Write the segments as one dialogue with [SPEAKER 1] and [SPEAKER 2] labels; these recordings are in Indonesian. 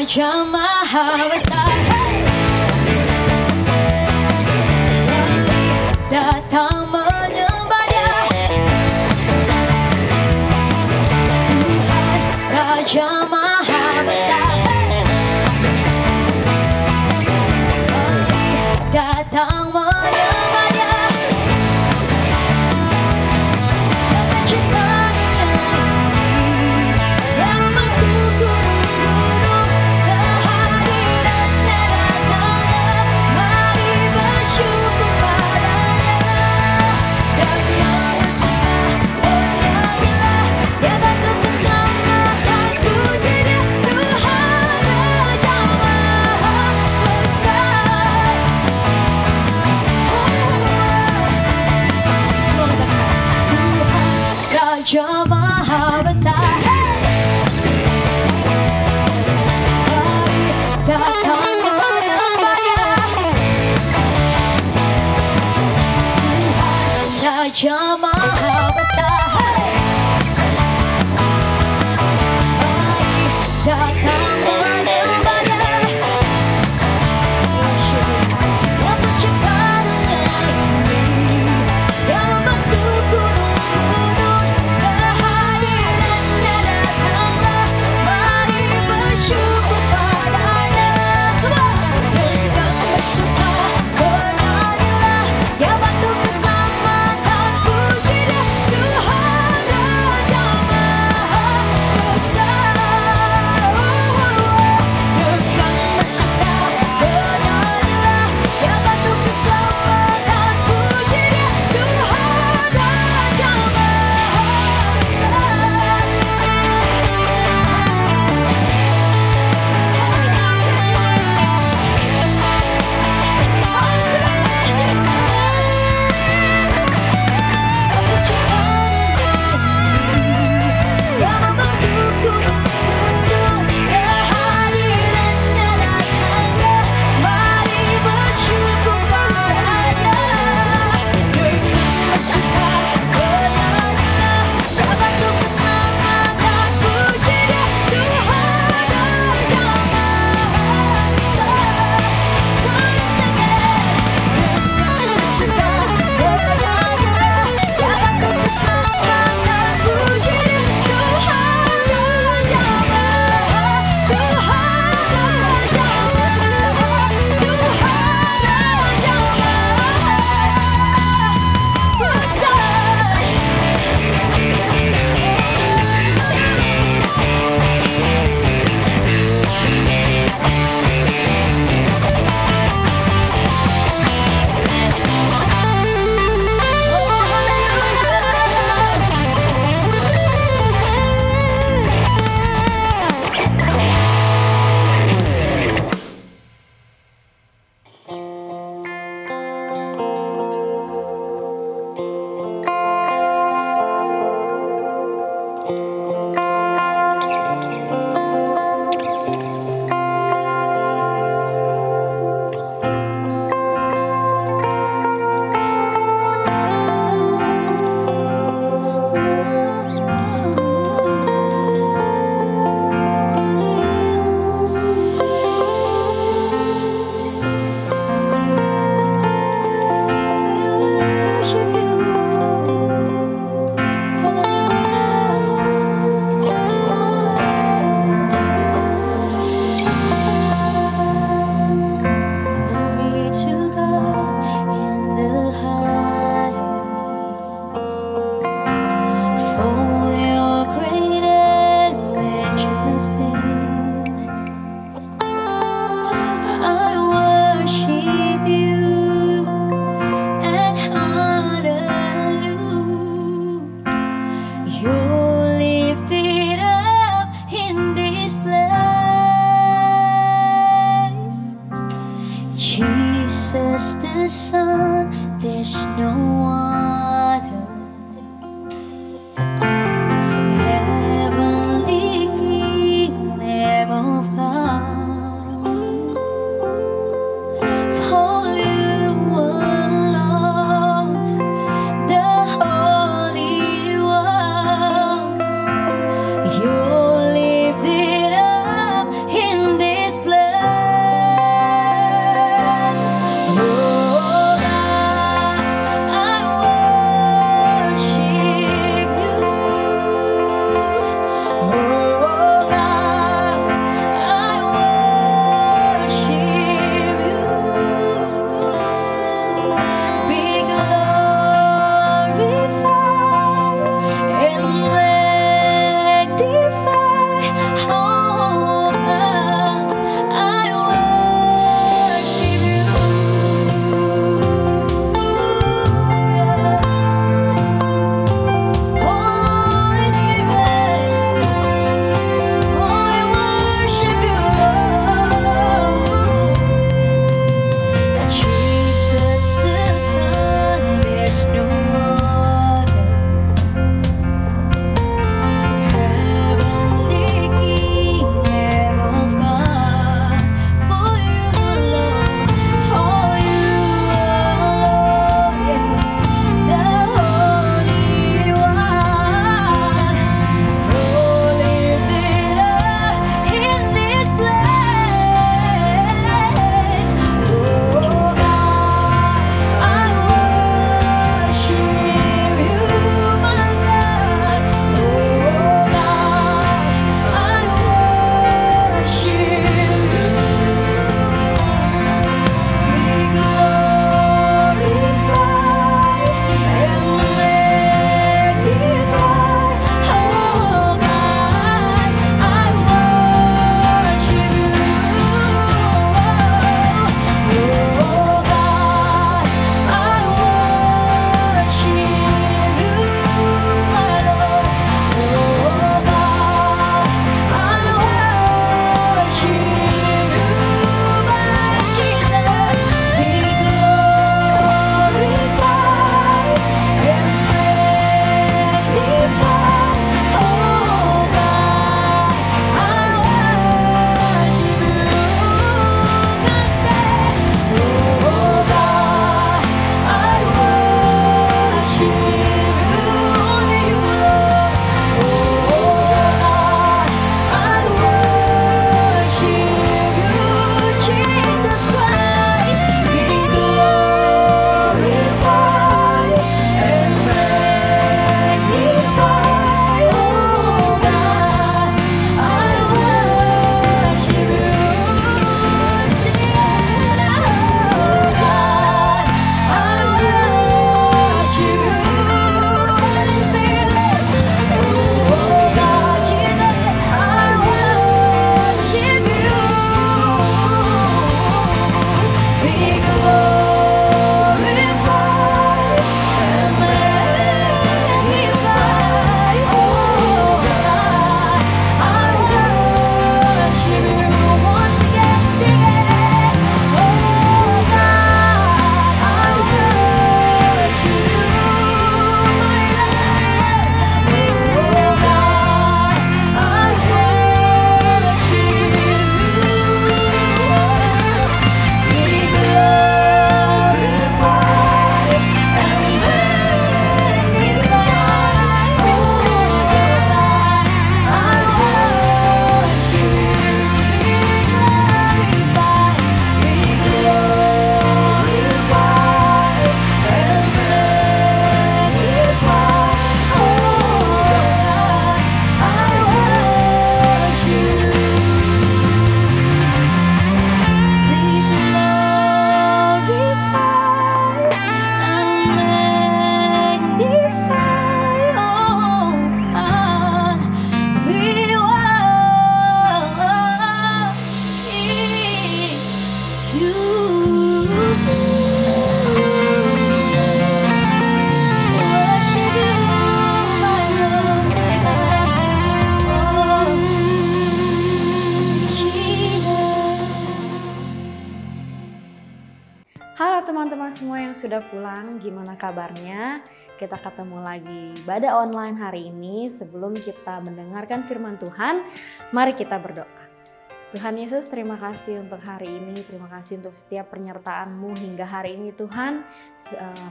[SPEAKER 1] Raja Maha Besar, datang menyembah Dia. Tuhan Raja Maha Besar, datang menyembah Dia. Dengan ciptaannya yang membentuk gunung-gunung, kehadirannya datanglah, mari bersyukur padanya. Dan manusia bernyanyilah, Dia bantu keselamatan, puji Dia, Tuhan Raja Maha Besar. Tuhan Raja Maha Besar, mari datang menyembah Dia. Tuhan Raja Maha Besar, mari datang menyembah Dia. Yang mencipta dunia ini, yang membentuk gunung-gunung, kehadirannya datanglah, mari bersyukur padanya. Semua dengan bersuka bernyanyilah, Dia bantu keselamatan, puji Dia, Tuhan Raja Maha Besar. Dengan bersuka bernyanyilah, Dia bantu keselamatan, puji Dia, Tuhan Raja Maha yang membentuk gunung-gunung, kehadirannya datanglah, mari bersyukur padanya. Dengan bersuka bernyanyilah, Dia bantu keselamatan, puji Dia, Tuhan Raja Maha Besar. Once again, dengan bersuka bernyanyilah, Dia bantu keselamatan, puji Dia, Tuhan Raja Maha, Tuhan Raja Maha, Tuhan Raja Maha Besar. Glory to God in the highest, for Your great and matchless name. I worship You and honor You. You're lifted up in this place, Jesus the Son, there's no other. Heavenly King, Lamb of God, for You alone, the Holy One. You're lifted up in this
[SPEAKER 2] teman-teman semua yang sudah pulang, gimana kabarnya? Kita ketemu lagi ibadah online hari ini. Sebelum kita mendengarkan firman Tuhan, mari kita berdoa. Tuhan Yesus, terima kasih untuk hari ini, terima kasih untuk setiap penyertaan-Mu hingga hari ini Tuhan.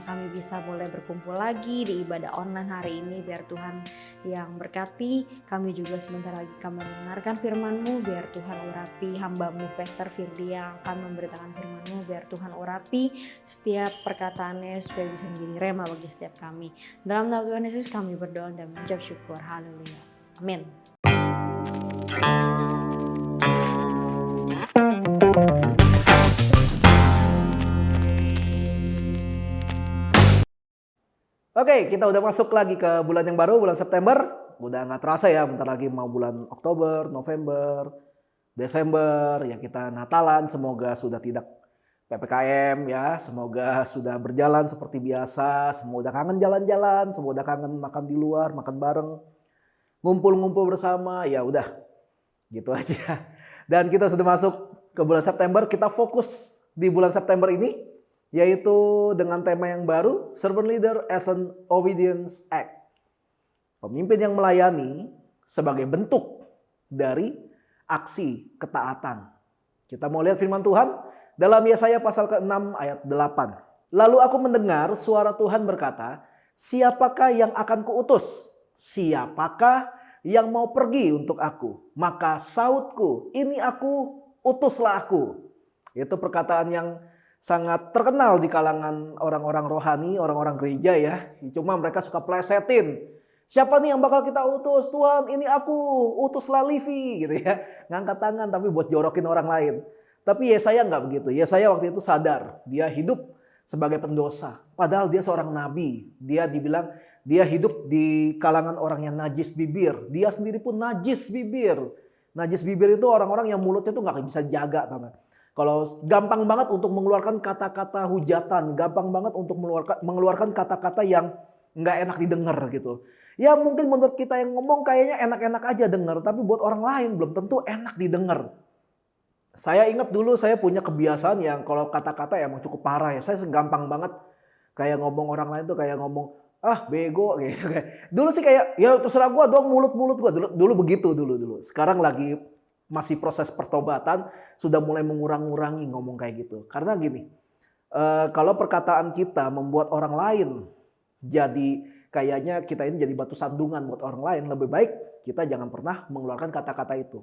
[SPEAKER 2] Kami bisa boleh berkumpul lagi di ibadah online hari ini, biar Tuhan yang berkati. Kami juga sebentar lagi akan mendengarkan firman-Mu, biar Tuhan urapi hamba-Mu Pastor Firdi yang akan memberitakan firman-Mu, biar Tuhan urapi setiap perkataannya supaya bisa menjadi rema bagi setiap kami. Dalam nama Tuhan Yesus kami berdoa dan mengucap syukur. Haleluya. Amin.
[SPEAKER 3] Oke, kita udah masuk lagi ke bulan yang baru, bulan September. Udah nggak terasa ya, bentar lagi mau bulan Oktober, November, Desember. Ya kita Natalan, semoga sudah tidak PPKM ya. Semoga sudah berjalan seperti biasa. Semua udah kangen jalan-jalan, semua udah kangen makan di luar, makan bareng. Ngumpul-ngumpul bersama, ya udah gitu aja. Dan kita sudah masuk ke bulan September, kita fokus di bulan September ini. Yaitu dengan tema yang baru, Servant Leader as an Obedience Act. Pemimpin yang melayani sebagai bentuk dari aksi ketaatan. Kita mau lihat firman Tuhan dalam Yesaya pasal ke-6 ayat 8. Lalu aku mendengar suara Tuhan berkata, siapakah yang akan kuutus? Siapakah yang mau pergi untuk aku? Maka sautku, ini aku, utuslah aku. Itu perkataan yang sangat terkenal di kalangan orang-orang rohani, orang-orang gereja ya. Cuma mereka suka plesetin. Siapa nih yang bakal kita utus? Tuhan, ini aku, utuslah Livi gitu ya. Ngangkat tangan tapi buat jorokin orang lain. Tapi Yesaya nggak begitu. Yesaya waktu itu sadar, dia hidup sebagai pendosa. Padahal dia seorang nabi. Dia dibilang dia hidup di kalangan orang yang najis bibir. Dia sendiri pun najis bibir. Najis bibir itu orang-orang yang mulutnya tuh nggak bisa jaga, teman. Kalau gampang banget untuk mengeluarkan kata-kata hujatan, gampang banget untuk mengeluarkan kata-kata yang nggak enak didengar gitu. Ya mungkin menurut kita yang ngomong kayaknya enak-enak aja denger, tapi buat orang lain belum tentu enak didengar. Saya ingat dulu saya punya kebiasaan yang kalau kata-kata emang cukup parah ya. Saya gampang banget kayak ngomong orang lain tuh kayak ngomong bego gitu. Dulu sih kayak ya terserah gua dong mulut-mulut gua dulu begitu dulu. Sekarang lagi masih proses pertobatan, sudah mulai mengurangi ngomong kayak gitu. Karena gini, kalau perkataan kita membuat orang lain jadi kayaknya kita ini jadi batu sandungan buat orang lain, lebih baik kita jangan pernah mengeluarkan kata-kata itu.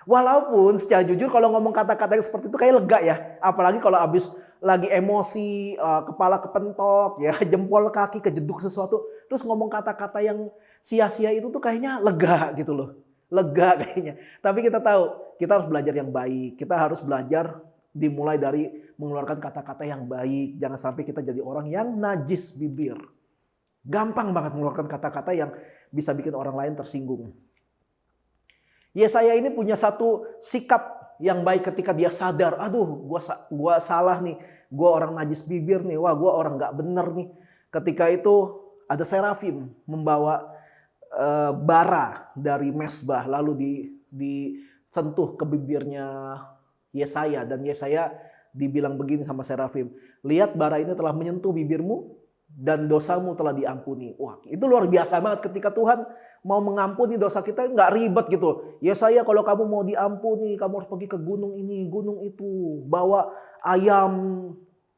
[SPEAKER 3] Walaupun secara jujur kalau ngomong kata-kata yang seperti itu kayak lega ya. Apalagi kalau abis lagi emosi, kepala kepentok, ya jempol kaki kejeduk sesuatu. Terus ngomong kata-kata yang sia-sia itu tuh kayaknya lega gitu loh. Lega kayaknya. Tapi kita tahu, kita harus belajar yang baik. Kita harus belajar dimulai dari mengeluarkan kata-kata yang baik. Jangan sampai kita jadi orang yang najis bibir. Gampang banget mengeluarkan kata-kata yang bisa bikin orang lain tersinggung. Yesaya ini punya satu sikap yang baik ketika dia sadar, aduh gua salah nih. Gua orang najis bibir nih, wah gua orang gak bener nih. Ketika itu ada serafim membawa bara dari mesbah lalu disentuh ke bibirnya Yesaya dan Yesaya dibilang begini sama serafim, lihat bara ini telah menyentuh bibirmu dan dosamu telah diampuni. Wah itu luar biasa banget ketika Tuhan mau mengampuni dosa kita nggak ribet gitu. Yesaya kalau kamu mau diampuni kamu harus pergi ke gunung ini, gunung itu, bawa ayam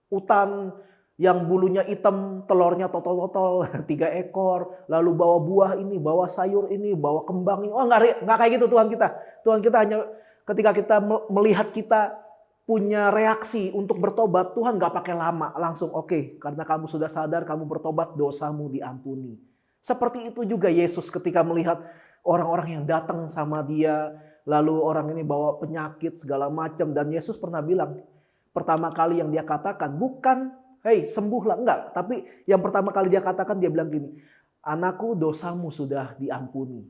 [SPEAKER 3] utan yang bulunya hitam, telurnya totol-totol 3 ekor, lalu bawa buah ini, bawa sayur ini, bawa kembang ini. Oh nggak kayak gitu Tuhan kita. Tuhan kita hanya ketika kita melihat kita punya reaksi untuk bertobat, Tuhan nggak pakai lama, langsung oke, karena kamu sudah sadar, kamu bertobat, dosamu diampuni. Seperti itu juga Yesus ketika melihat orang-orang yang datang sama dia, lalu orang ini bawa penyakit segala macam, dan Yesus pernah bilang, pertama kali yang dia katakan bukan hei sembuhlah, enggak. Tapi yang pertama kali dia katakan dia bilang gini, anakku dosamu sudah diampuni.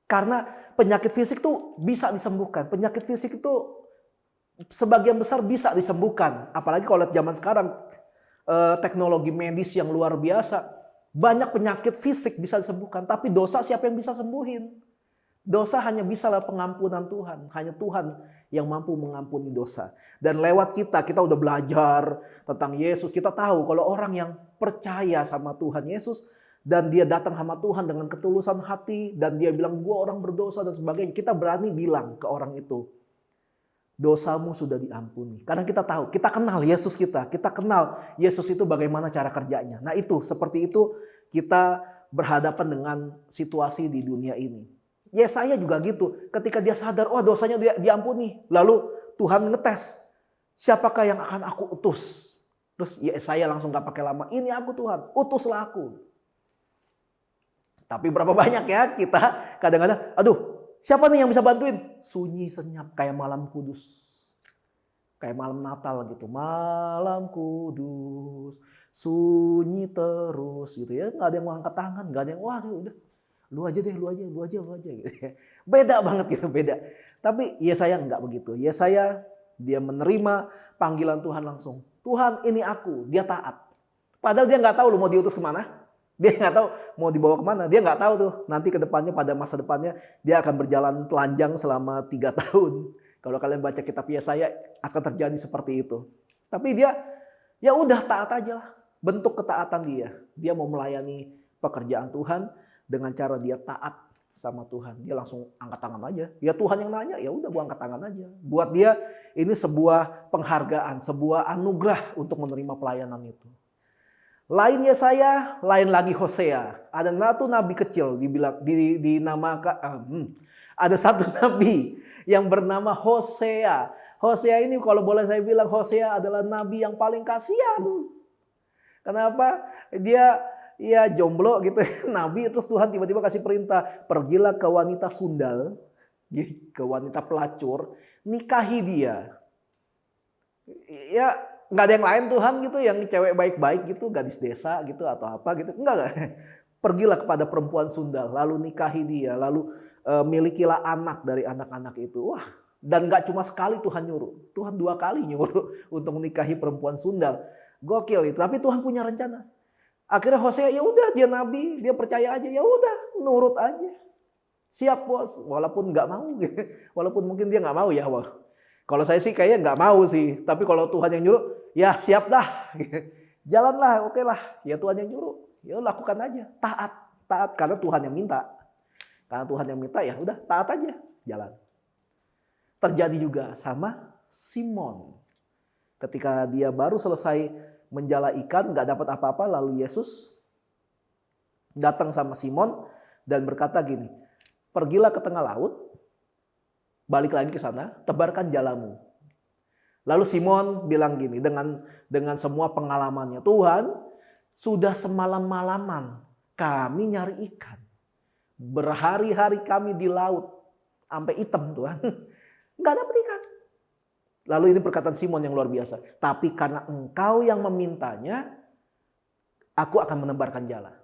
[SPEAKER 3] Karena penyakit fisik itu bisa disembuhkan. Penyakit fisik itu sebagian besar bisa disembuhkan. Apalagi kalau lihat zaman sekarang teknologi medis yang luar biasa. Banyak penyakit fisik bisa disembuhkan. Tapi dosa siapa yang bisa sembuhin? Dosa hanya bisalah pengampunan Tuhan. Hanya Tuhan yang mampu mengampuni dosa. Dan lewat kita udah belajar tentang Yesus. Kita tahu kalau orang yang percaya sama Tuhan Yesus dan dia datang sama Tuhan dengan ketulusan hati dan dia bilang gue orang berdosa dan sebagainya. Kita berani bilang ke orang itu, dosamu sudah diampuni. Karena kita tahu, kita kenal Yesus kita kenal Yesus itu bagaimana cara kerjanya. Nah itu, seperti itu kita berhadapan dengan situasi di dunia ini. Yesaya juga gitu, ketika dia sadar, oh dosanya dia diampuni. Lalu Tuhan ngetes, siapakah yang akan aku utus? Terus Yesaya langsung gak pakai lama, ini aku Tuhan, utuslah aku. Tapi berapa banyak ya kita kadang-kadang, aduh siapa nih yang bisa bantuin? Sunyi senyap kayak malam kudus. Kayak malam Natal gitu. Malam kudus, sunyi terus gitu ya. Gak ada yang mau angkat tangan, gak ada yang wah udah. Lu aja deh, lu aja gitu. Beda banget gitu, beda. Tapi Yesaya enggak begitu. Yesaya dia menerima panggilan Tuhan langsung. Tuhan ini aku, dia taat. Padahal dia nggak tahu lu mau diutus kemana. Dia nggak tahu mau dibawa kemana. Dia nggak tahu tuh nanti ke depannya pada masa depannya dia akan berjalan telanjang selama 3 tahun. Kalau kalian baca kitab Yesaya akan terjadi seperti itu. Tapi dia ya udah taat aja lah. Bentuk ketaatan dia. Dia mau melayani pekerjaan Tuhan dengan cara dia taat sama Tuhan. Dia langsung angkat tangan aja. Ya Tuhan yang nanya, ya udah gua angkat tangan aja. Buat dia ini sebuah penghargaan, sebuah anugerah untuk menerima pelayanan itu. Lain Yesaya, lain lagi Hosea. Ada satu nabi kecil dinamakan ada satu nabi yang bernama Hosea. Hosea ini kalau boleh saya bilang Hosea adalah nabi yang paling kasihan. Kenapa? Dia ya jomblo gitu nabi, terus Tuhan tiba-tiba kasih perintah, pergilah ke wanita sundal, ke wanita pelacur, nikahi dia. Ya nggak ada yang lain Tuhan gitu, yang cewek baik-baik gitu, gadis desa gitu atau apa gitu, enggak. Pergilah kepada perempuan sundal, lalu nikahi dia, lalu milikilah anak dari anak-anak itu. Wah, dan nggak cuma sekali Tuhan nyuruh, Tuhan 2 kali nyuruh untuk menikahi perempuan sundal. Gokil itu, tapi Tuhan punya rencana. Akhirnya Hosea ya udah dia nabi, dia percaya aja, ya udah nurut aja. Siap bos, walaupun nggak mau, walaupun mungkin dia nggak mau ya. Kalau saya sih kayaknya nggak mau sih, tapi kalau Tuhan yang nyuruh, ya siap dah, jalanlah, oke lah, ya Tuhan yang nyuruh, ya lakukan aja, taat karena Tuhan yang minta, ya udah taat aja, jalan. Terjadi juga sama Simon, ketika dia baru selesai menjala ikan, nggak dapat apa-apa, lalu Yesus datang sama Simon dan berkata gini, pergilah ke tengah laut, balik lagi ke sana, tebarkan jalamu. Lalu Simon bilang gini, dengan semua pengalamannya, Tuhan sudah semalam-malaman kami nyari ikan, berhari-hari kami di laut, sampai hitam Tuhan, nggak dapat ikan. Lalu ini perkataan Simon yang luar biasa. Tapi karena engkau yang memintanya, aku akan menebarkan jala.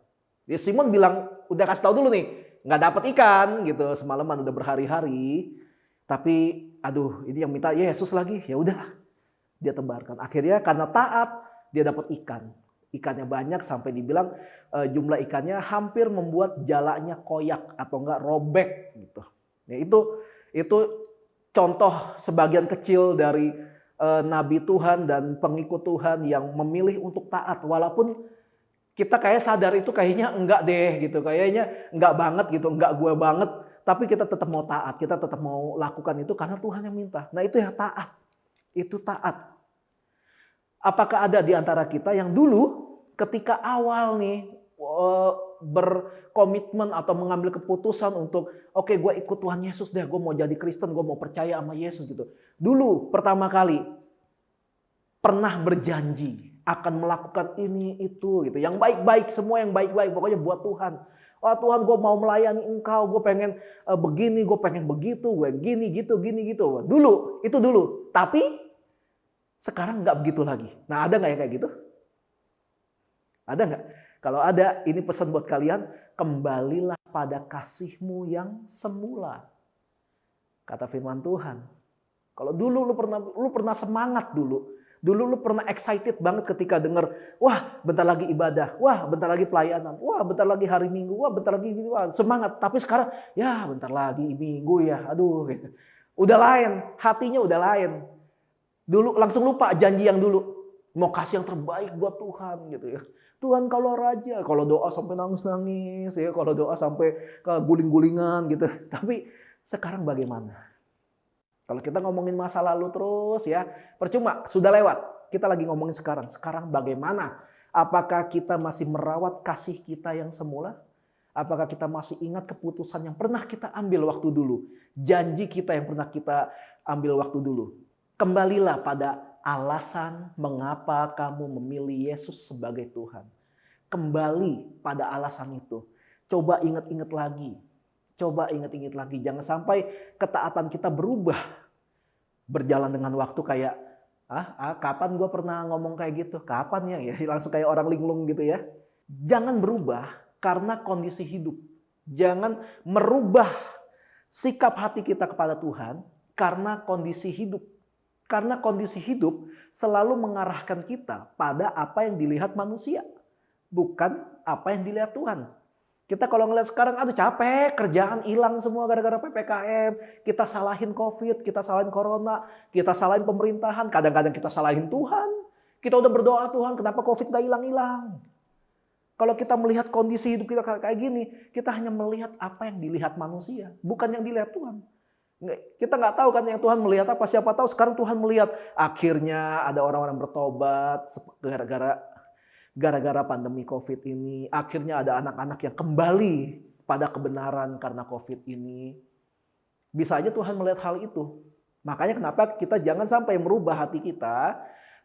[SPEAKER 3] Jadi Simon bilang, udah kasih tahu dulu nih, nggak dapat ikan gitu, semalaman udah berhari-hari. Tapi aduh, ini yang minta Yesus lagi, ya udah dia tebarkan. Akhirnya karena taat, dia dapat ikan. Ikannya banyak sampai dibilang jumlah ikannya hampir membuat jalanya koyak atau enggak robek gitu. Ya, itu contoh sebagian kecil dari nabi Tuhan dan pengikut Tuhan yang memilih untuk taat. Walaupun kita kayak sadar itu kayaknya enggak deh gitu. Kayaknya enggak banget gitu, enggak gue banget. Tapi kita tetap mau taat, kita tetap mau lakukan itu karena Tuhan yang minta. Nah itu ya taat, itu taat. Apakah ada di antara kita yang dulu ketika awal nih berkomitmen atau mengambil keputusan untuk oke, gue ikut Tuhan Yesus deh, gue mau jadi Kristen, gue mau percaya sama Yesus gitu. Dulu pertama kali pernah berjanji akan melakukan ini itu gitu, yang baik-baik, semua yang baik-baik, pokoknya buat Tuhan. Oh Tuhan, gue mau melayani Engkau, gue pengen begini, gue pengen begitu, gue gini gitu. Dulu, itu dulu. Tapi sekarang nggak begitu lagi. Nah ada nggak yang kayak gitu? Ada nggak? Kalau ada, ini pesan buat kalian, kembalilah pada kasihmu yang semula. Kata firman Tuhan. Kalau dulu lu pernah semangat dulu Dulu lu pernah excited banget ketika denger, wah bentar lagi ibadah, wah bentar lagi pelayanan, wah bentar lagi hari Minggu, wah bentar lagi gini, wah semangat. Tapi sekarang, ya bentar lagi Minggu ya, aduh gitu. Udah lain, hatinya udah lain. Dulu langsung lupa janji yang dulu. Mau kasih yang terbaik buat Tuhan gitu ya. Tuhan kalau raja, kalau doa sampai nangis-nangis ya, kalau doa sampai ke guling-gulingan gitu. Tapi sekarang bagaimana? Kalau kita ngomongin masa lalu terus ya, percuma, sudah lewat. Kita lagi ngomongin sekarang. Sekarang bagaimana? Apakah kita masih merawat kasih kita yang semula? Apakah kita masih ingat keputusan yang pernah kita ambil waktu dulu? Janji kita yang pernah kita ambil waktu dulu. Kembalilah pada alasan mengapa kamu memilih Yesus sebagai Tuhan. Kembali pada alasan itu. Coba ingat-ingat lagi. Coba ingat-ingat lagi. Jangan sampai ketaatan kita berubah. Berjalan dengan waktu kayak, kapan gue pernah ngomong kayak gitu? Kapan ya? Langsung kayak orang linglung gitu ya. Jangan berubah karena kondisi hidup. Jangan merubah sikap hati kita kepada Tuhan karena kondisi hidup. Karena kondisi hidup selalu mengarahkan kita pada apa yang dilihat manusia. Bukan apa yang dilihat Tuhan. Kita kalau ngeliat sekarang, aduh capek, kerjaan hilang semua gara-gara PPKM. Kita salahin COVID, kita salahin Corona, kita salahin pemerintahan. Kadang-kadang kita salahin Tuhan. Kita udah berdoa, Tuhan kenapa COVID gak hilang-hilang. Kalau kita melihat kondisi hidup kita kayak gini, kita hanya melihat apa yang dilihat manusia. Bukan yang dilihat Tuhan. Kita nggak tahu kan yang Tuhan melihat apa. Siapa tahu sekarang Tuhan melihat akhirnya ada orang-orang bertobat gara-gara pandemi COVID ini. Akhirnya ada anak-anak yang kembali pada kebenaran karena COVID ini. Bisa aja Tuhan melihat hal itu. Makanya kenapa kita jangan sampai merubah hati kita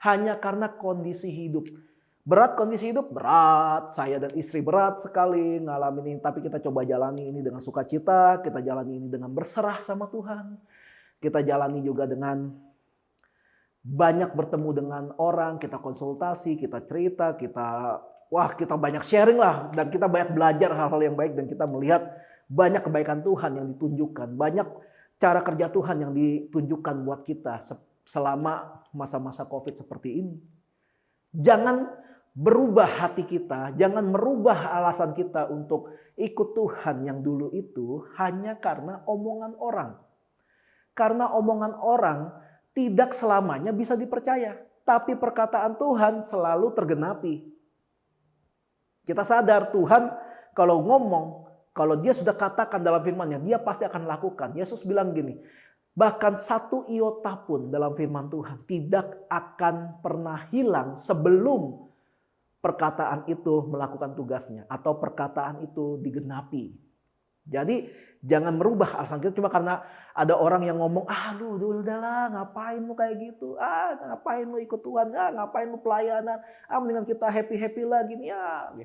[SPEAKER 3] hanya karena kondisi hidup. Berat kondisi hidup, berat. Saya dan istri berat sekali ngalamin ini. Tapi kita coba jalani ini dengan sukacita. Kita jalani ini dengan berserah sama Tuhan. Kita jalani juga dengan banyak bertemu dengan orang, kita konsultasi, kita cerita, kita banyak sharing lah. Dan kita banyak belajar hal-hal yang baik dan kita melihat banyak kebaikan Tuhan yang ditunjukkan. Banyak cara kerja Tuhan yang ditunjukkan buat kita selama masa-masa COVID seperti ini. Jangan berubah hati kita, jangan merubah alasan kita untuk ikut Tuhan yang dulu itu hanya karena omongan orang. Karena omongan orang tidak selamanya bisa dipercaya. Tapi perkataan Tuhan selalu tergenapi. Kita sadar Tuhan kalau ngomong, kalau dia sudah katakan dalam firman-Nya, dia pasti akan lakukan. Yesus bilang gini, bahkan satu iota pun dalam firman Tuhan tidak akan pernah hilang sebelum perkataan itu melakukan tugasnya. Atau perkataan itu digenapi. Jadi jangan merubah alasan kita cuma karena ada orang yang ngomong, lu udahlah ngapain lu kayak gitu, ngapain lu ikut Tuhan, ngapain lu pelayanan, mendingan kita happy-happy lagi nih ya.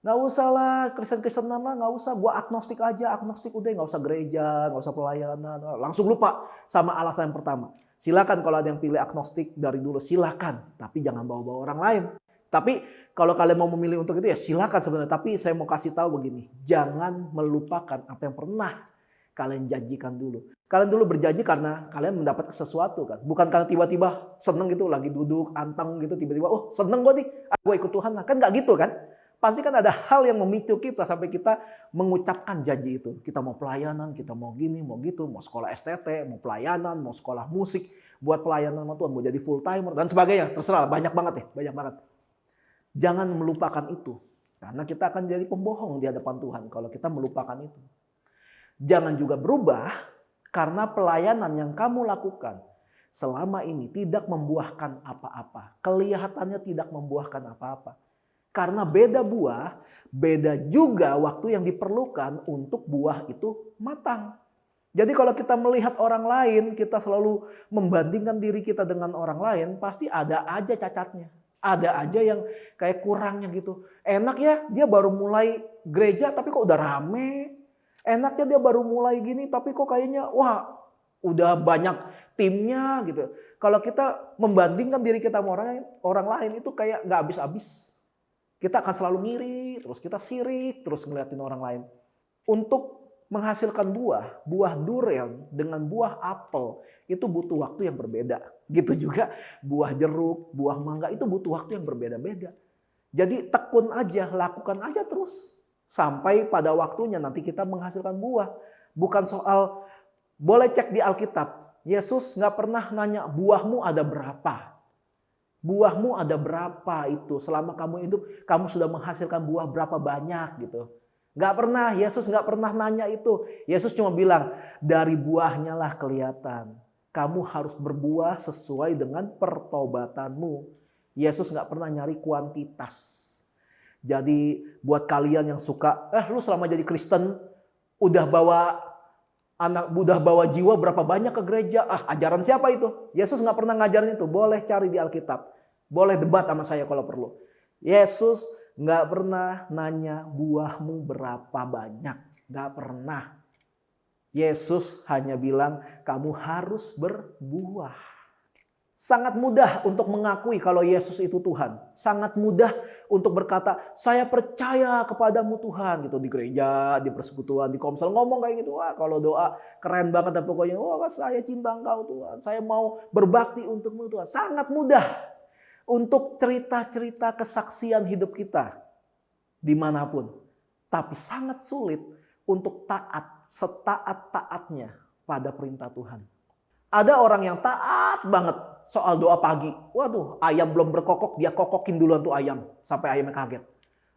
[SPEAKER 3] Nggak usah lah Kristen-Kristenan lah, nggak usah, gua agnostik aja, agnostik udah nggak usah gereja, nggak usah pelayanan, langsung lupa sama alasan yang pertama. Silakan kalau ada yang pilih agnostik dari dulu silakan, tapi jangan bawa-bawa orang lain. Tapi kalau kalian mau memilih untuk itu ya silakan sebenarnya. Tapi saya mau kasih tahu begini. Jangan melupakan apa yang pernah kalian janjikan dulu. Kalian dulu berjanji karena kalian mendapat sesuatu kan. Bukan karena tiba-tiba seneng gitu. Lagi duduk anteng gitu. Tiba-tiba seneng gue nih. Gue ikut Tuhan lah. Kan gak gitu kan. Pasti kan ada hal yang memicu kita sampai kita mengucapkan janji itu. Kita mau pelayanan, kita mau gini, mau gitu. Mau sekolah STT, mau pelayanan, mau sekolah musik. Buat pelayanan sama Tuhan. Mau jadi full timer dan sebagainya. Terserah banyak banget ya. Banyak banget. Jangan melupakan itu. Karena kita akan jadi pembohong di hadapan Tuhan kalau kita melupakan itu. Jangan juga berubah karena pelayanan yang kamu lakukan selama ini tidak membuahkan apa-apa. Kelihatannya tidak membuahkan apa-apa. Karena beda buah, beda juga waktu yang diperlukan untuk buah itu matang. Jadi kalau kita melihat orang lain, kita selalu membandingkan diri kita dengan orang lain, pasti ada aja cacatnya. Ada aja yang kayak kurangnya gitu. Enak ya dia baru mulai gereja tapi kok udah rame. Enaknya dia baru mulai gini tapi kok kayaknya udah banyak timnya gitu. Kalau kita membandingkan diri kita sama orang lain itu kayak nggak habis-habis. Kita akan selalu ngiri, terus kita sirik, terus ngeliatin orang lain. Untuk menghasilkan buah durian dengan buah apel itu butuh waktu yang berbeda. Gitu juga buah jeruk, buah mangga itu butuh waktu yang berbeda-beda. Jadi tekun aja, lakukan aja terus. Sampai pada waktunya nanti kita menghasilkan buah. Bukan soal, boleh cek di Alkitab. Yesus nggak pernah nanya buahmu ada berapa. Buahmu ada berapa itu. Selama kamu hidup, kamu sudah menghasilkan buah berapa banyak gitu. Nggak pernah, Yesus nggak pernah nanya itu. Yesus cuma bilang, dari buahnya lah kelihatan. Kamu harus berbuah sesuai dengan pertobatanmu. Yesus nggak pernah nyari kuantitas. Jadi buat kalian yang suka, lu selama jadi Kristen udah bawa jiwa berapa banyak ke gereja. Ajaran siapa itu? Yesus nggak pernah ngajarin itu. Boleh cari di Alkitab. Boleh debat sama saya kalau perlu. Yesus nggak pernah nanya buahmu berapa banyak. Nggak pernah. Yesus hanya bilang kamu harus berbuah. Sangat mudah untuk mengakui kalau Yesus itu Tuhan. Sangat mudah untuk berkata, saya percaya kepadamu Tuhan. Gitu, di gereja, di persekutuan, di komsel ngomong kayak gitu. Wah, kalau doa keren banget. Dan pokoknya, saya cinta engkau Tuhan. Saya mau berbakti untukmu Tuhan. Sangat mudah untuk cerita-cerita kesaksian hidup kita dimanapun. Tapi sangat sulit untuk taat setaat-taatnya pada perintah Tuhan. Ada orang yang taat banget soal doa pagi. Waduh, ayam belum berkokok, dia kokokin duluan tuh ayam. Sampai ayamnya kaget.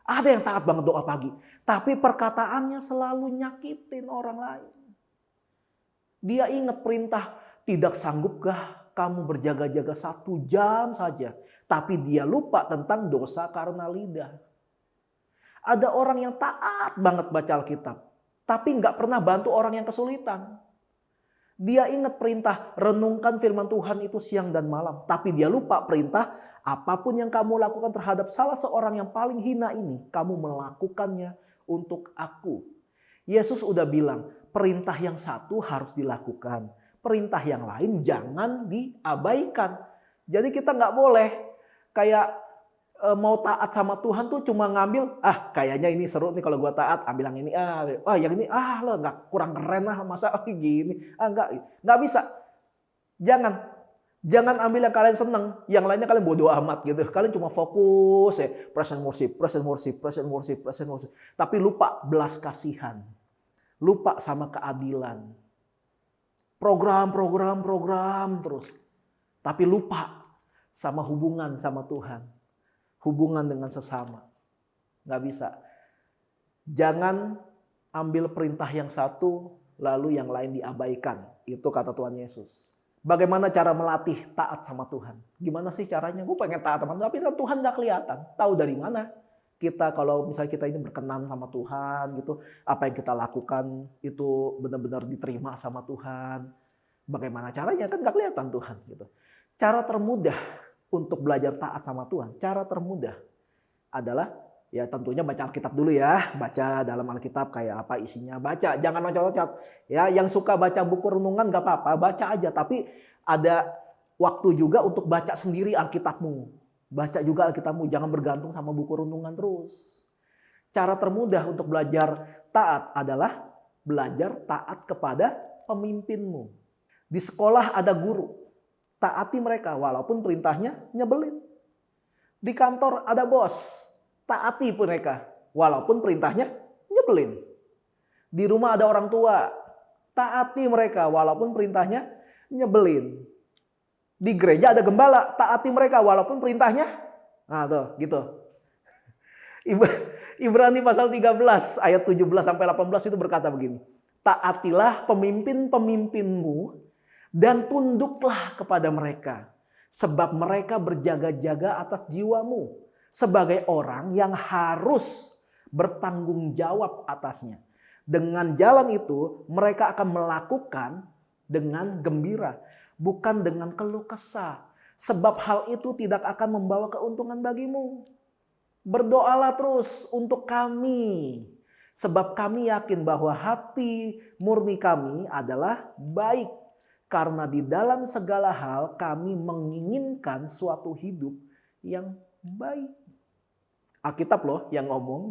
[SPEAKER 3] Ada yang taat banget doa pagi. Tapi perkataannya selalu nyakitin orang lain. Dia ingat perintah, tidak sanggupkah kamu berjaga-jaga 1 jam saja. Tapi dia lupa tentang dosa karena lidah. Ada orang yang taat banget baca Alkitab. Tapi nggak pernah bantu orang yang kesulitan. Dia ingat perintah, renungkan firman Tuhan itu siang dan malam. Tapi dia lupa perintah, apapun yang kamu lakukan terhadap salah seorang yang paling hina ini, kamu melakukannya untuk aku. Yesus udah bilang, perintah yang satu harus dilakukan. Perintah yang lain jangan diabaikan. Jadi kita nggak boleh kayak mau taat sama Tuhan tuh cuma ngambil, kayaknya ini seru nih kalau gua taat, ambil yang ini, yang ini, lo nggak, kurang keren masa gini, nggak bisa. Jangan ambil yang kalian seneng, yang lainnya kalian bodo amat gitu. Kalian cuma fokus present worship. Tapi lupa belas kasihan, lupa sama keadilan, program terus. Tapi lupa sama hubungan sama Tuhan. Hubungan dengan sesama. Nggak bisa. Jangan ambil perintah yang satu lalu yang lain diabaikan. Itu kata Tuhan Yesus. Bagaimana cara melatih taat sama Tuhan? Gimana sih caranya? Gue pengen taat sama Tuhan, tapi kan Tuhan nggak kelihatan. Tahu dari mana? Kita kalau misalnya kita ini berkenan sama Tuhan gitu, apa yang kita lakukan itu benar-benar diterima sama Tuhan. Bagaimana caranya? Kan nggak kelihatan Tuhan gitu. Cara termudah untuk belajar taat sama Tuhan, cara termudah adalah ya tentunya baca Alkitab dulu ya. Baca dalam Alkitab kayak apa isinya, baca, jangan loncat-loncat. Ya, yang suka baca buku renungan gak apa-apa, baca aja. Tapi ada waktu juga untuk baca sendiri Alkitabmu. Baca juga Alkitabmu, jangan bergantung sama buku renungan terus. Cara termudah untuk belajar taat adalah belajar taat kepada pemimpinmu. Di sekolah ada guru. Taati mereka walaupun perintahnya nyebelin. Di kantor ada bos. Taati mereka walaupun perintahnya nyebelin. Di rumah ada orang tua. Taati mereka walaupun perintahnya nyebelin. Di gereja ada gembala. Taati mereka walaupun perintahnya. Nah tuh gitu. Ibrani pasal 13 ayat 17 sampai 18 itu berkata begini. Taatilah pemimpin-pemimpinmu dan tunduklah kepada mereka. Sebab mereka berjaga-jaga atas jiwamu. Sebagai orang yang harus bertanggung jawab atasnya. Dengan jalan itu mereka akan melakukan dengan gembira. Bukan dengan keluh kesah. Sebab hal itu tidak akan membawa keuntungan bagimu. Berdoalah terus untuk kami. Sebab kami yakin bahwa hati murni kami adalah baik. Karena di dalam segala hal kami menginginkan suatu hidup yang baik. Alkitab loh yang ngomong.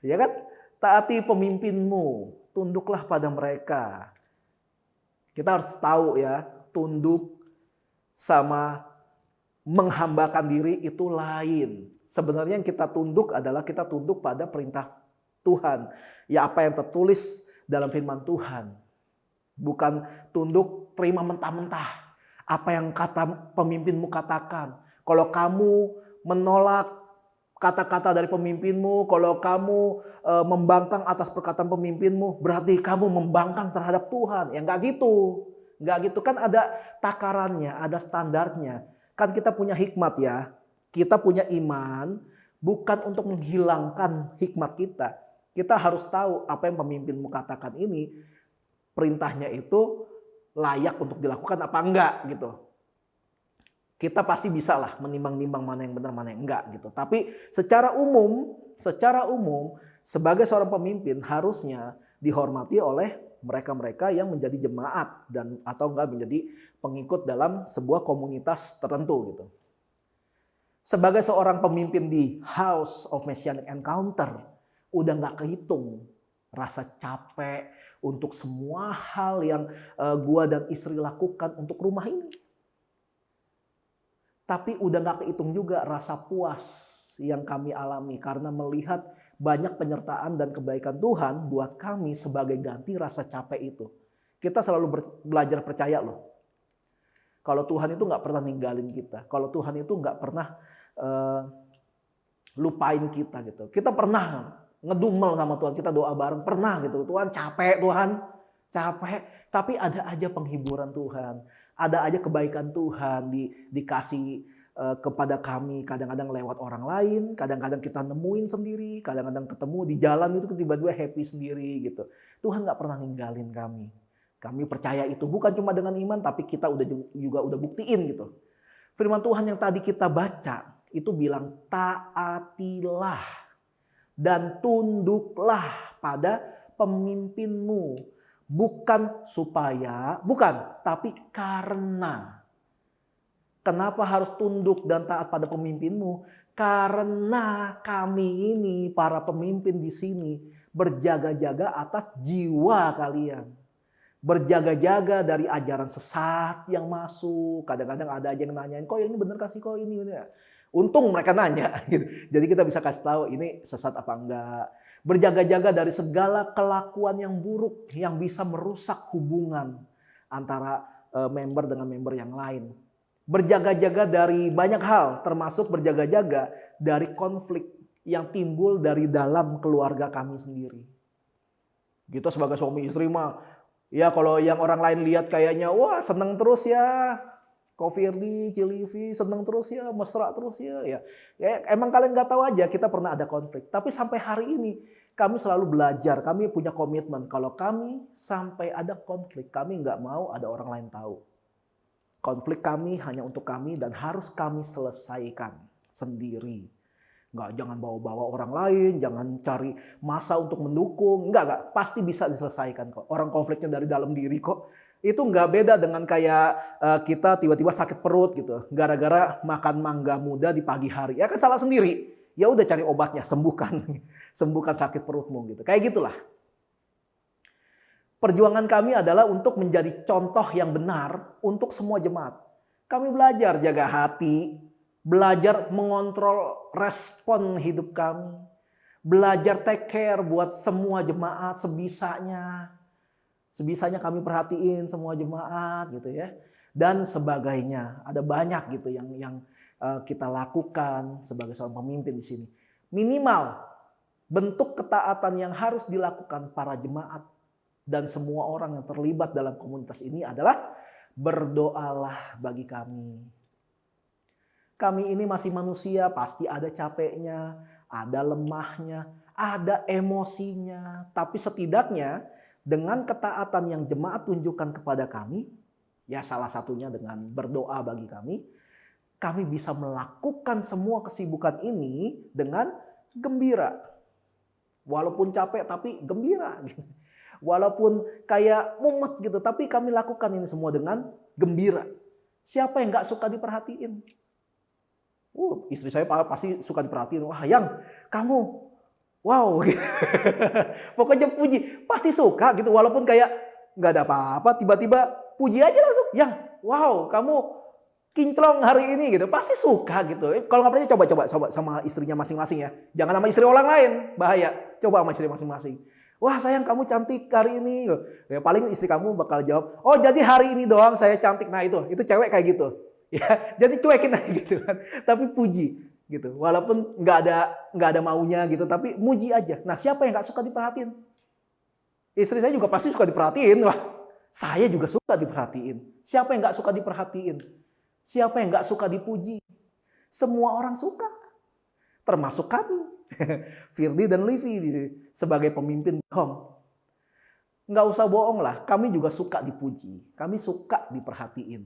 [SPEAKER 3] Ya kan? Taati pemimpinmu. tunduklah pada mereka. Kita harus tahu ya, tunduk sama menghambakan diri itu lain. Sebenarnya yang kita tunduk adalah kita tunduk pada perintah Tuhan. Ya apa yang tertulis dalam firman Tuhan. Bukan tunduk terima mentah-mentah. Apa yang kata pemimpinmu katakan. Kalau kamu menolak kata-kata dari pemimpinmu, kalau kamu membangkang atas perkataan pemimpinmu, berarti kamu membangkang terhadap Tuhan. Ya enggak gitu. Enggak gitu, kan ada takarannya, ada standarnya. Kan kita punya hikmat ya. Kita punya iman bukan untuk menghilangkan hikmat kita. Kita harus tahu apa yang pemimpinmu katakan ini, perintahnya itu layak untuk dilakukan apa enggak gitu. Kita pasti bisa lah menimbang-nimbang mana yang benar, mana yang enggak gitu. Tapi secara umum sebagai seorang pemimpin harusnya dihormati oleh mereka-mereka yang menjadi jemaat dan atau enggak menjadi pengikut dalam sebuah komunitas tertentu gitu. Sebagai seorang pemimpin di House of Messianic Encounter, udah enggak kehitung rasa capek untuk semua hal yang gua dan istri lakukan untuk rumah ini. Tapi udah gak kehitung juga rasa puas yang kami alami karena melihat banyak penyertaan dan kebaikan Tuhan buat kami sebagai ganti rasa capek itu. Kita selalu belajar percaya loh. Kalau Tuhan itu gak pernah ninggalin kita. Kalau Tuhan itu gak pernah lupain kita gitu. Kita pernah ngedumel sama Tuhan, kita doa bareng, pernah gitu. Tuhan capek, capek, tapi ada aja penghiburan Tuhan, ada aja kebaikan Tuhan dikasih kepada kami, kadang-kadang lewat orang lain, kadang-kadang kita nemuin sendiri, kadang-kadang ketemu di jalan itu tiba-tiba happy sendiri gitu. Tuhan nggak pernah ninggalin kami. Kami percaya itu bukan cuma dengan iman, tapi kita udah buktiin gitu. Firman Tuhan yang tadi kita baca itu bilang taatilah dan tunduklah pada pemimpinmu. Bukan tapi karena. Kenapa harus tunduk dan taat pada pemimpinmu? Karena kami ini para pemimpin di sini berjaga-jaga atas jiwa kalian. Berjaga-jaga dari ajaran sesat yang masuk. Kadang-kadang ada aja yang nanyain, kok ini bener kasih kok ini. Untung mereka nanya. Jadi kita bisa kasih tahu ini sesat apa enggak. Berjaga-jaga dari segala kelakuan yang buruk yang bisa merusak hubungan antara member dengan member yang lain. Berjaga-jaga dari banyak hal, termasuk berjaga-jaga dari konflik yang timbul dari dalam keluarga kami sendiri. Kita sebagai suami istri mah, ya kalau yang orang lain lihat kayaknya, wah seneng terus ya. Ko Firdi, Cilivi, seneng terus ya, mesra terus ya. Ya emang kalian nggak tahu aja kita pernah ada konflik. Tapi sampai hari ini kami selalu belajar, kami punya komitmen. Kalau kami sampai ada konflik, kami nggak mau ada orang lain tahu. Konflik kami hanya untuk kami dan harus kami selesaikan sendiri. Jangan bawa-bawa orang lain, jangan cari masa untuk mendukung. Enggak, pasti bisa diselesaikan kok. Orang konfliknya dari dalam diri kok. Itu nggak beda dengan kayak kita tiba-tiba sakit perut gitu. Gara-gara makan mangga muda di pagi hari. Ya kan salah sendiri. Ya udah cari obatnya, sembuhkan. Sembuhkan sakit perutmu gitu. Kayak gitulah. Perjuangan kami adalah untuk menjadi contoh yang benar untuk semua jemaat. Kami belajar jaga hati, belajar mengontrol respon hidup kami, belajar take care buat semua jemaat sebisanya. Sebisanya kami perhatiin semua jemaat gitu ya. Dan sebagainya. Ada banyak gitu yang kita lakukan sebagai seorang pemimpin di sini. Minimal bentuk ketaatan yang harus dilakukan para jemaat dan semua orang yang terlibat dalam komunitas ini adalah berdoalah bagi kami. Kami ini masih manusia, pasti ada capeknya, ada lemahnya, ada emosinya. Tapi setidaknya dengan ketaatan yang jemaat tunjukkan kepada kami, ya salah satunya dengan berdoa bagi kami bisa melakukan semua kesibukan ini dengan gembira. Walaupun capek tapi gembira. Walaupun kayak mumet gitu, tapi kami lakukan ini semua dengan gembira. Siapa yang gak suka diperhatiin? Istri saya pasti suka diperhatiin. Wah, Yang, kamu Wow, pokoknya puji, pasti suka gitu. Walaupun kayak nggak ada apa-apa, tiba-tiba puji aja langsung. Yang, wow, kamu kinclong hari ini gitu, pasti suka gitu. Kalau nggak percaya coba sama istrinya masing-masing ya. Jangan sama istri orang lain, bahaya. Coba sama istri masing-masing. Wah sayang kamu cantik hari ini. Ya, paling istri kamu bakal jawab, oh jadi hari ini doang saya cantik. Nah itu cewek kayak gitu. Ya, jadi cuekin aja gitu kan. Tapi puji gitu. Walaupun nggak ada maunya gitu, tapi muji aja. Nah siapa yang nggak suka diperhatiin? Istri saya juga pasti suka diperhatiin. Wah, saya juga suka diperhatiin. Siapa yang nggak suka diperhatiin? Siapa yang nggak suka dipuji? Semua orang suka, termasuk kami, Firdi dan Livi sebagai pemimpin home. Nggak usah bohong lah, kami juga suka dipuji, kami suka diperhatiin.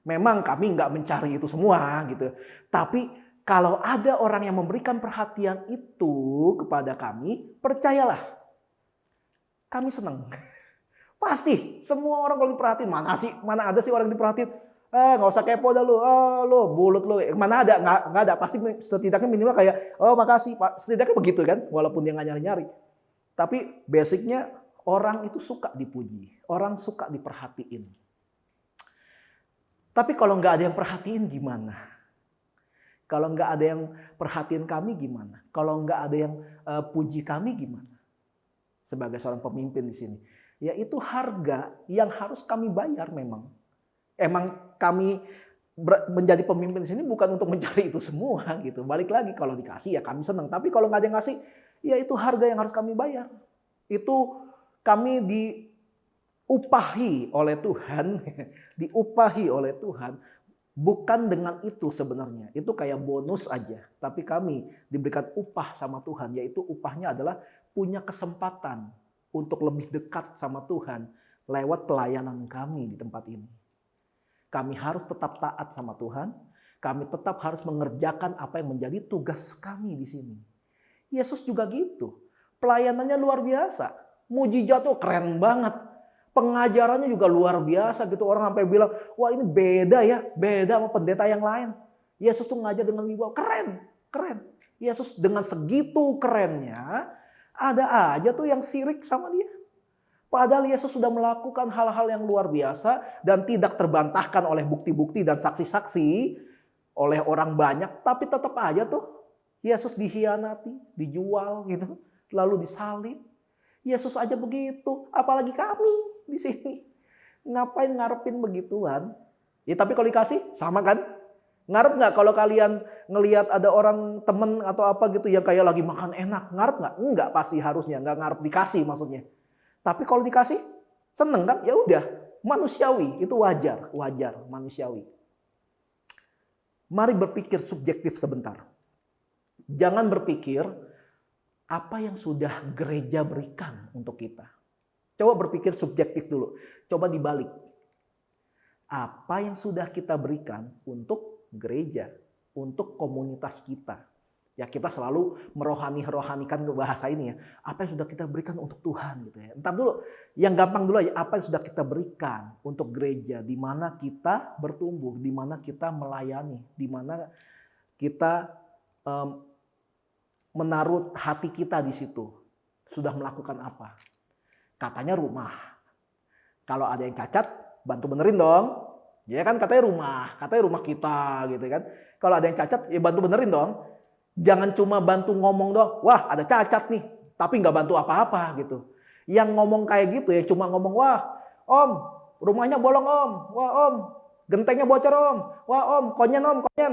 [SPEAKER 3] Memang kami nggak mencari itu semua gitu, tapi kalau ada orang yang memberikan perhatian itu kepada kami, percayalah, kami senang. Pasti semua orang kalau diperhatiin, mana ada sih orang yang diperhatiin? Nggak usah kepo dah lu, lu bulut lu, mana ada, nggak ada. Pasti setidaknya minimal kayak, oh makasih Pak, setidaknya begitu kan, walaupun dia nggak nyari-nyari. Tapi basicnya orang itu suka dipuji, orang suka diperhatiin. Tapi kalau nggak ada yang perhatiin gimana? Kalau nggak ada yang perhatiin kami gimana? Kalau nggak ada yang puji kami gimana? Sebagai seorang pemimpin di sini, yaitu harga yang harus kami bayar memang. Emang kami menjadi pemimpin di sini bukan untuk mencari itu semua gitu. Balik lagi kalau dikasih ya kami senang. Tapi kalau nggak ada yang ngasih, ya itu harga yang harus kami bayar. Itu kami diupahi oleh Tuhan, diupahi oleh Tuhan. Bukan dengan itu sebenarnya, itu kayak bonus aja. Tapi kami diberikan upah sama Tuhan, yaitu upahnya adalah punya kesempatan untuk lebih dekat sama Tuhan lewat pelayanan kami di tempat ini. Kami harus tetap taat sama Tuhan, kami tetap harus mengerjakan apa yang menjadi tugas kami di sini. Yesus juga gitu, pelayanannya luar biasa, mujizatnya keren banget. Pengajarannya juga luar biasa gitu. Orang sampai bilang, wah ini beda ya. Beda sama pendeta yang lain. Yesus tuh ngajar dengan wibawa. Keren. Keren. Yesus dengan segitu kerennya. Ada aja tuh yang sirik sama dia. Padahal Yesus sudah melakukan hal-hal yang luar biasa. Dan tidak terbantahkan oleh bukti-bukti dan saksi-saksi. Oleh orang banyak. Tapi tetap aja tuh. Yesus dihianati. Dijual gitu. Lalu disalib. Yesus aja begitu, apalagi kami di sini. Ngapain ngarepin begituan? Ya tapi kalau dikasih, sama kan? Ngarep nggak kalau kalian ngelihat ada orang temen atau apa gitu yang kayak lagi makan enak? Ngarep nggak? Enggak pasti harusnya, nggak ngarep dikasih maksudnya. Tapi kalau dikasih, seneng kan? Ya udah, manusiawi, itu wajar, manusiawi. Mari berpikir subjektif sebentar. Jangan berpikir apa yang sudah gereja berikan untuk kita. Coba berpikir subjektif dulu. Coba dibalik. Apa yang sudah kita berikan untuk gereja, untuk komunitas kita. Ya kita selalu merohanikan ke bahasa ini ya. Apa yang sudah kita berikan untuk Tuhan gitu ya. Entar dulu, yang gampang dulu aja. Apa yang sudah kita berikan untuk gereja, di mana kita bertumbuh, di mana kita melayani, di mana kita menaruh hati kita di situ. Sudah melakukan apa? Katanya rumah. Kalau ada yang cacat, bantu benerin dong. Ya kan katanya rumah kita gitu kan. Kalau ada yang cacat, ya bantu benerin dong. Jangan cuma bantu ngomong doang. Wah ada cacat nih, tapi nggak bantu apa-apa gitu. Yang ngomong kayak gitu ya cuma ngomong, wah om rumahnya bolong om. Wah om gentengnya bocor om. Wah om konyen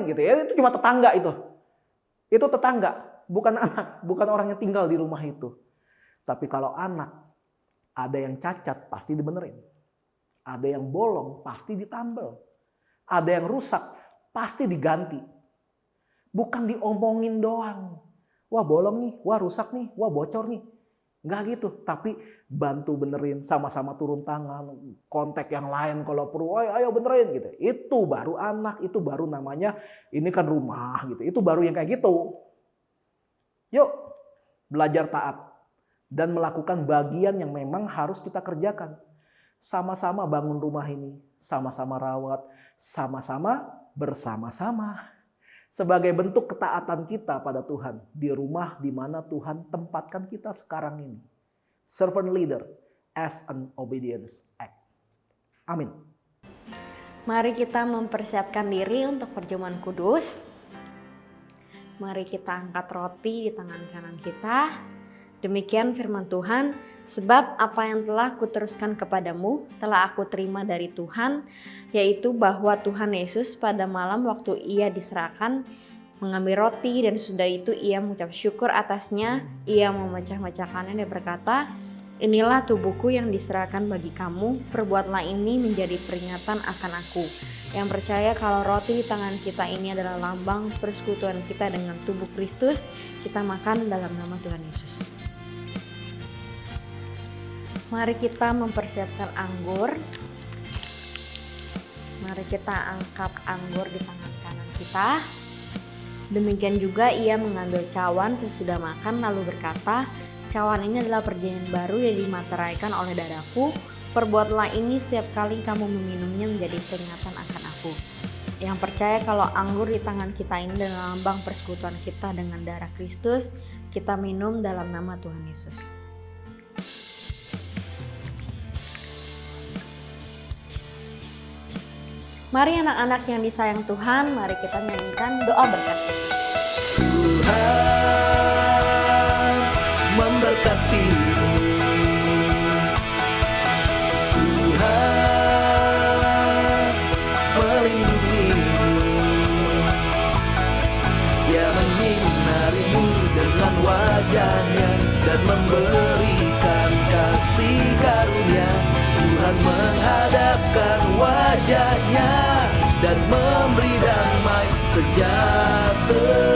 [SPEAKER 3] gitu ya. Itu cuma tetangga itu. Itu tetangga. Bukan anak, bukan orang yang tinggal di rumah itu. Tapi kalau anak, ada yang cacat pasti dibenerin. Ada yang bolong pasti ditambal. Ada yang rusak pasti diganti. Bukan diomongin doang. Wah bolong nih, wah rusak nih, wah bocor nih. Enggak gitu, tapi bantu benerin, sama-sama turun tangan, kontak yang lain kalau perlu, ayo benerin gitu. Itu baru anak, itu baru namanya ini kan rumah gitu. Itu baru yang kayak gitu. Yuk belajar taat dan melakukan bagian yang memang harus kita kerjakan. Sama-sama bangun rumah ini, sama-sama rawat, sama-sama bersama-sama. sebagai bentuk ketaatan kita pada Tuhan di rumah di mana Tuhan tempatkan kita sekarang ini. Servant leader as an obedience act. Amin.
[SPEAKER 2] Mari kita mempersiapkan diri untuk perjamuan kudus. Mari kita angkat roti di tangan kanan kita. Demikian firman Tuhan, sebab apa yang telah kuteruskan kepadamu telah aku terima dari Tuhan, yaitu bahwa Tuhan Yesus pada malam waktu ia diserahkan mengambil roti dan sudah itu ia mengucap syukur atasnya, ia memecah-mecahkannya dan berkata, inilah tubuhku yang diserahkan bagi kamu, perbuatlah ini menjadi peringatan akan aku. Yang percaya kalau roti di tangan kita ini adalah lambang persekutuan kita dengan tubuh Kristus, kita makan dalam nama Tuhan Yesus. Mari kita mempersiapkan anggur. Mari kita angkat anggur di tangan kanan kita. Demikian juga ia mengambil cawan sesudah makan lalu berkata, cawan ini adalah perjanjian baru yang dimateraikan oleh darahku. Perbuatlah ini setiap kali kamu meminumnya menjadi peringatan akan aku. Yang percaya kalau anggur di tangan kita ini adalah lambang persekutuan kita dengan darah Kristus, kita minum dalam nama Tuhan Yesus. Mari anak-anak yang disayang Tuhan, mari kita nyanyikan doa berkat.
[SPEAKER 3] Tuhan memberkatimu. Tuhan melindungimu. Dia menyinarimu dengan wajahnya dan memberikan kasih karunia. Tuhan menghadapkan wajahnya dan memberi damai sejahtera.